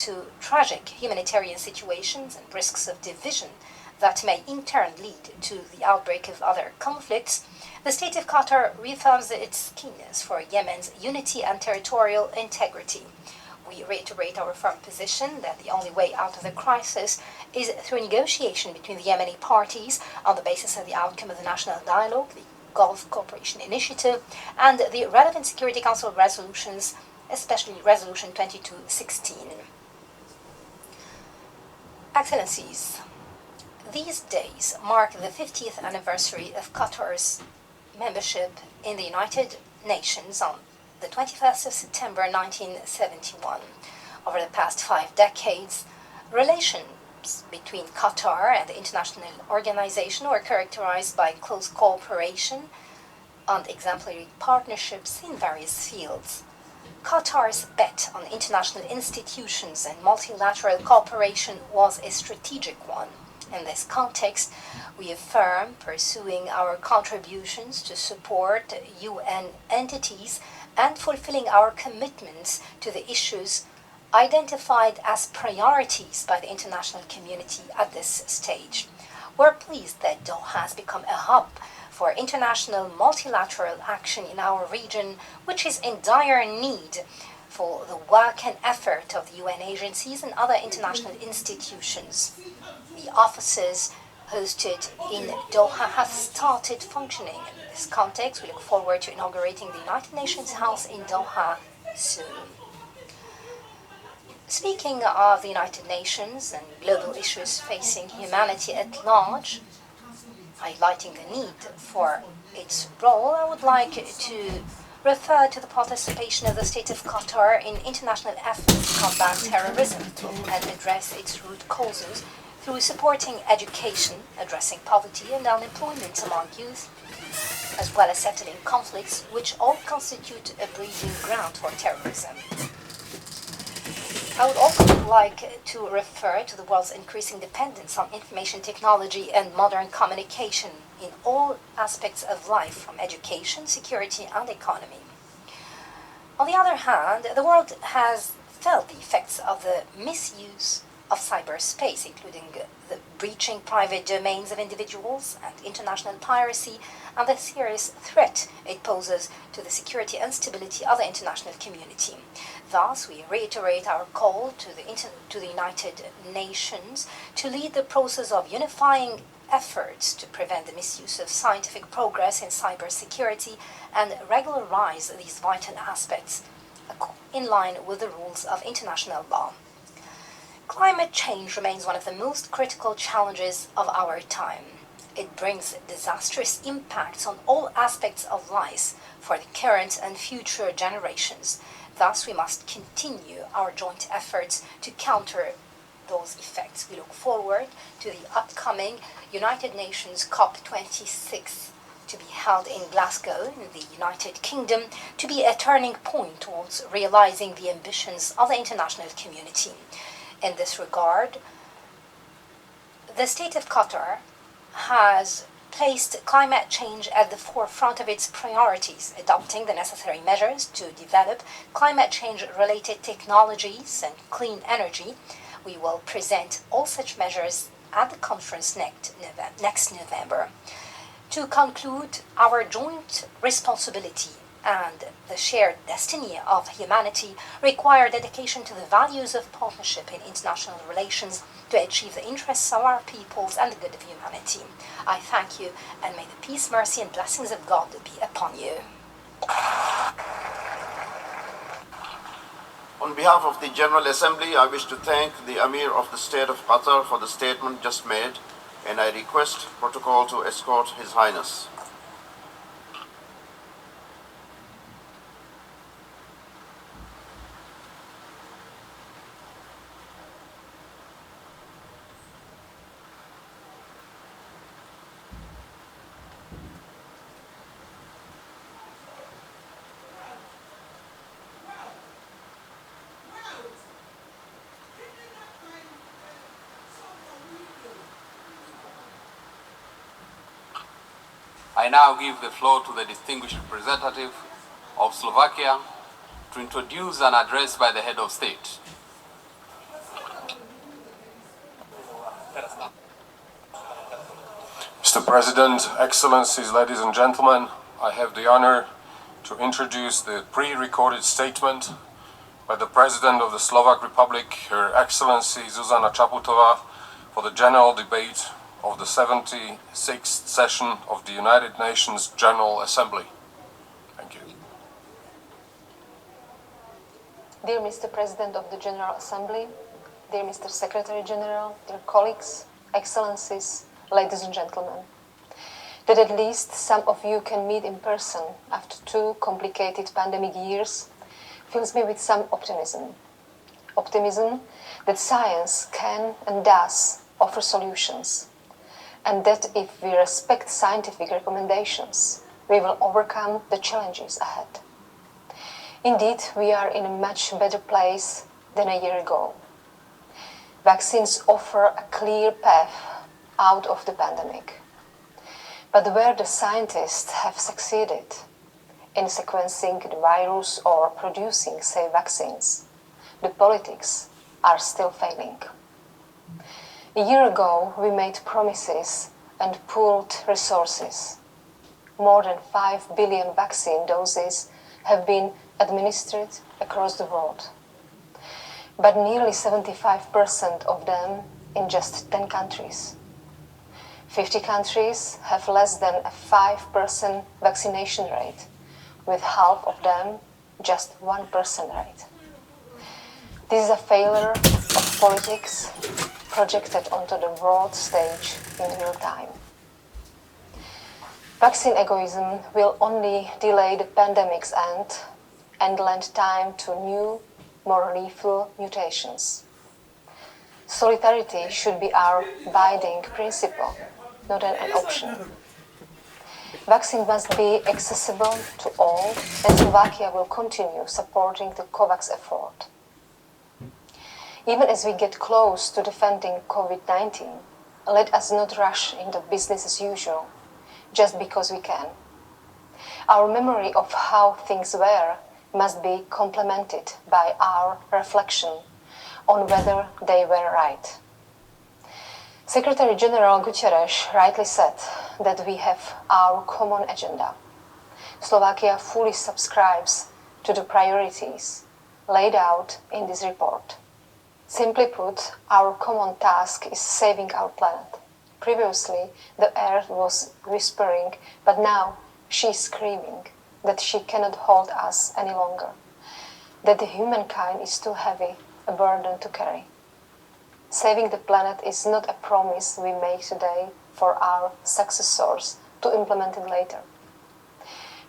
to tragic humanitarian situations and risks of division that may in turn lead to the outbreak of other conflicts, the State of Qatar reaffirms its keenness for Yemen's unity and territorial integrity. We reiterate our firm position that the only way out of the crisis is through negotiation between the Yemeni parties on the basis of the outcome of the National Dialogue, the Gulf Cooperation Initiative, and the relevant Security Council resolutions, especially Resolution 2216. Excellencies, these days mark the 50th anniversary of Qatar's membership in the United Nations on the 21st of September 1971. Over the past 5 decades, relations between Qatar and the international organization were characterized by close cooperation and exemplary partnerships in various fields. Qatar's bet on international institutions and multilateral cooperation was a strategic one. In this context, we affirm pursuing our contributions to support UN entities and fulfilling our commitments to the issues identified as priorities by the international community at this stage. We're pleased that Doha has become a hub for international multilateral action in our region, which is in dire need for the work and effort of the UN agencies and other international institutions. The offices hosted in Doha have started functioning. In this context, we look forward to inaugurating the United Nations House in Doha soon. Speaking of the United Nations and global issues facing humanity at large, highlighting the need for its role, I would like to refer to the participation of the State of Qatar in international efforts to combat terrorism and address its root causes through supporting education, addressing poverty and unemployment among youth, as well as settling conflicts which all constitute a breeding ground for terrorism. I would also like to refer to the world's increasing dependence on information technology and modern communication in all aspects of life, from education, security, and economy. On the other hand, the world has felt the effects of the misuse of cyberspace, including the breaching private domains of individuals and international piracy, and the serious threat it poses to the security and stability of the international community. Thus, we reiterate our call to the United Nations to lead the process of unifying efforts to prevent the misuse of scientific progress in cybersecurity and regularize these vital aspects in line with the rules of international law. Climate change remains one of the most critical challenges of our time. It brings disastrous impacts on all aspects of life for the current and future generations. Thus, we must continue our joint efforts to counter those effects. We look forward to the upcoming United Nations COP26 to be held in Glasgow in the United Kingdom, to be a turning point towards realizing the ambitions of the international community. In this regard, the State of Qatar has placed climate change at the forefront of its priorities, adopting the necessary measures to develop climate change-related technologies and clean energy. We will present all such measures at the conference next November. To conclude, our joint responsibility and the shared destiny of humanity require dedication to the values of partnership in international relations to achieve the interests of our peoples and the good of humanity. I thank you, and may the peace, mercy, and blessings of God be upon you. On behalf of the General Assembly, I wish to thank the Amir of the State of Qatar for the statement just made, and I request protocol to escort His Highness. I now give the floor to the distinguished representative of Slovakia to introduce an address by the head of state. Mr. President, Excellencies, ladies and gentlemen, I have the honor to introduce the pre-recorded statement by the President of the Slovak Republic, Her Excellency Zuzana Čaputová, for the general debate of the 76th session of the United Nations General Assembly. Thank you. Dear Mr. President of the General Assembly, dear Mr. Secretary General, dear colleagues, Excellencies, ladies and gentlemen, that at least some of you can meet in person after 2 complicated pandemic years fills me with some optimism. Optimism that science can and does offer solutions, and that if we respect scientific recommendations, we will overcome the challenges ahead. Indeed, we are in a much better place than a year ago. Vaccines offer a clear path out of the pandemic. But where the scientists have succeeded in sequencing the virus or producing, say, vaccines, the politics are still failing. A year ago, we made promises and pooled resources. More than 5 billion vaccine doses have been administered across the world, but nearly 75% of them in just 10 countries. 50 countries have less than a 5% vaccination rate, with half of them just 1% rate. This is a failure of politics projected onto the world stage in real time. Vaccine egoism will only delay the pandemic's end and lend time to new, more lethal mutations. Solidarity should be our guiding principle, not an option. Vaccine must be accessible to all, and Slovakia will continue supporting the COVAX effort. Even as we get close to defending COVID-19, let us not rush into business as usual, just because we can. Our memory of how things were must be complemented by our reflection on whether they were right. Secretary General Guterres rightly said that we have our common agenda. Slovakia fully subscribes to the priorities laid out in this report. Simply put, our common task is saving our planet. Previously, the earth was whispering, but now she is screaming that she cannot hold us any longer, that the humankind is too heavy a burden to carry. Saving the planet is not a promise we make today for our successors to implement it later.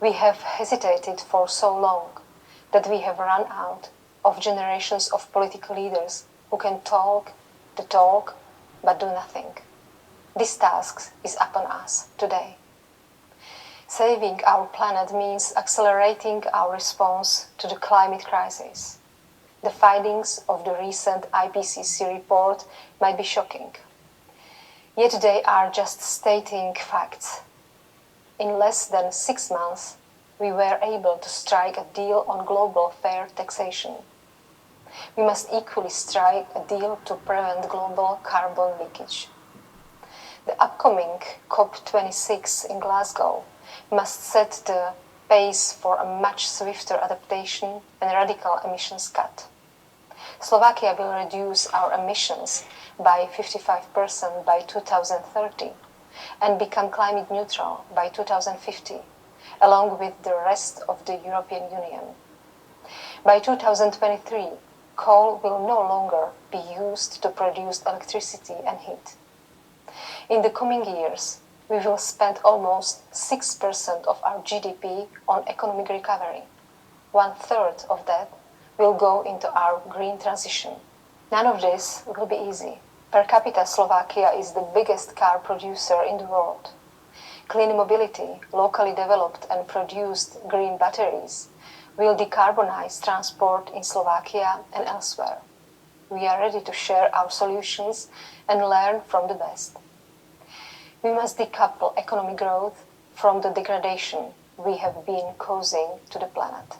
We have hesitated for so long that we have run out of generations of political leaders who can talk the talk but do nothing. This task is upon us today. Saving our planet means accelerating our response to the climate crisis. The findings of the recent IPCC report might be shocking, yet they are just stating facts. In less than 6 months, we were able to strike a deal on global fair taxation. We must equally strike a deal to prevent global carbon leakage. The upcoming COP26 in Glasgow must set the pace for a much swifter adaptation and radical emissions cut. Slovakia will reduce our emissions by 55% by 2030 and become climate neutral by 2050, along with the rest of the European Union. By 2023, coal will no longer be used to produce electricity and heat. In the coming years, we will spend almost 6% of our GDP on economic recovery. 1/3 of that will go into our green transition. None of this will be easy. Per capita, Slovakia is the biggest car producer in the world. Clean mobility, locally developed and produced green batteries, will decarbonize transport in Slovakia and elsewhere. We are ready to share our solutions and learn from the best. We must decouple economic growth from the degradation we have been causing to the planet,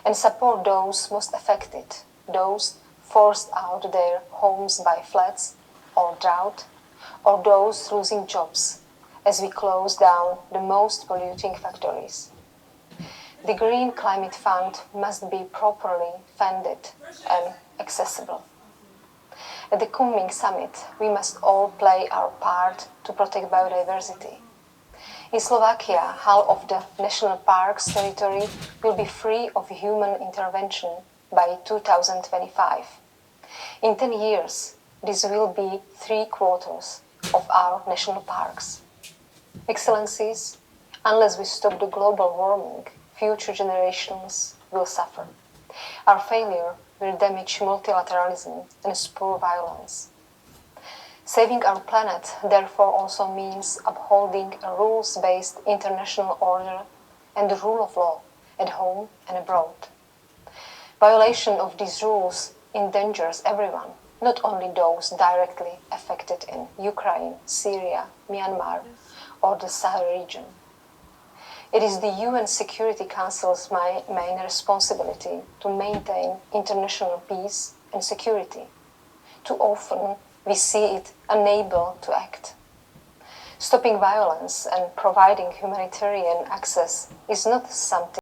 and support those most affected, those forced out their homes by floods or drought, or those losing jobs as we close down the most polluting factories. The Green Climate Fund must be properly funded and accessible. At the Kunming summit, we must all play our part to protect biodiversity. In Slovakia, half of the national parks territory will be free of human intervention by 2025. In 10 years, this will be 3/4 of our national parks. Excellencies, unless we stop the global warming, future generations will suffer. Our failure will damage multilateralism and spur violence. Saving our planet therefore also means upholding a rules-based international order and the rule of law at home and abroad. Violation of these rules endangers everyone, not only those directly affected in Ukraine, Syria, Myanmar, or the Sahel region. It is the UN Security Council's main responsibility to maintain international peace and security. Too often, we see it unable to act. Stopping violence and providing humanitarian access is not something